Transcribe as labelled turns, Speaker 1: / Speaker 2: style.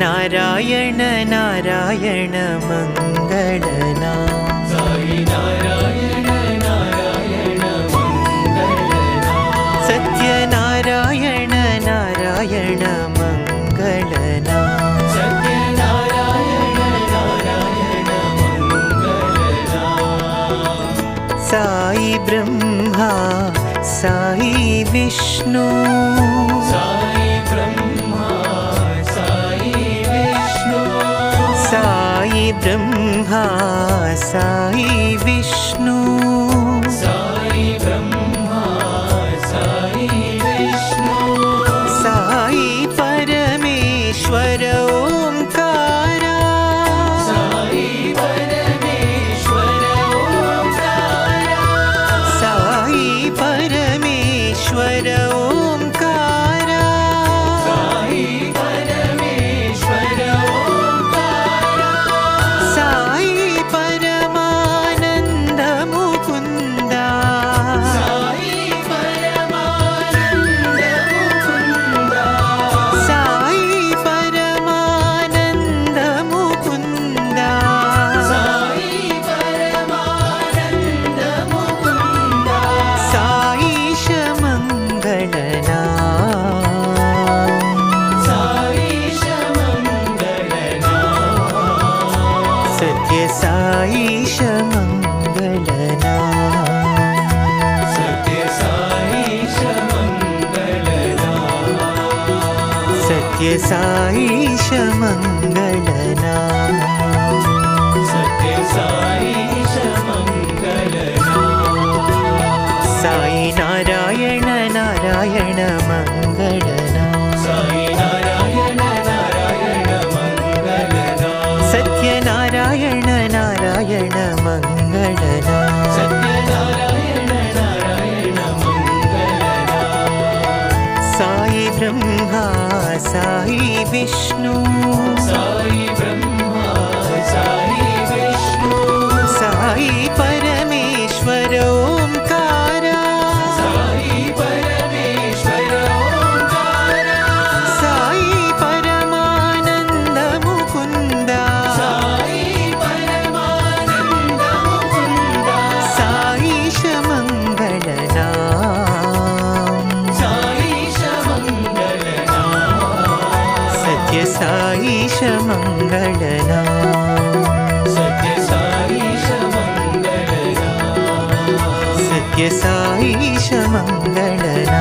Speaker 1: नारायण नारायण मंगलना साई नारायण नारायण मंगलना सत्य नारायण नारायण मंगलना सत्य नारायण नारायण मंगलना साई ब्रह्मा साई विष्णु साई ब्रह्मा साई विष्णु साई ब्रह्मा साई विष्णु साई ब्रह्मा साई विष्णु साई परमेश्वर ओंकारा साई परमेश्वर ओंकारा साई परमेश्वर ओंकारा साई परमेश्वर ओंकारा साई परमानंद मुकुंदा साई परमानंद मुकुंदा साई परमानंद मुकुंदा साई परमानंद मुकुंदा साईश मंगलना साईश मंगलना सत्य साईश मंगलना सत्य साईश मंगलना सत्य साईश मंगलना सत्य साईश मंगलना साई नारायण नारायण मंगलना साई नारायण नारायण मंगलना सत्य नारायण नारायण मंगलना सत्य नारायण नारायण मंगलना साई ब्रह्मा साई विष्णु साई ब्रह्मा साई विष्णु साई परमेश्वर ओंकारा साई परमेश्वर ओंकारा साई परमानंद मुकुंदा साई परमानंद मुकुंदा साईश मंगलना साईश मंगलना सत्य साईश मंगलना सत्य साईश मंगलना सत्य साईश मंगलना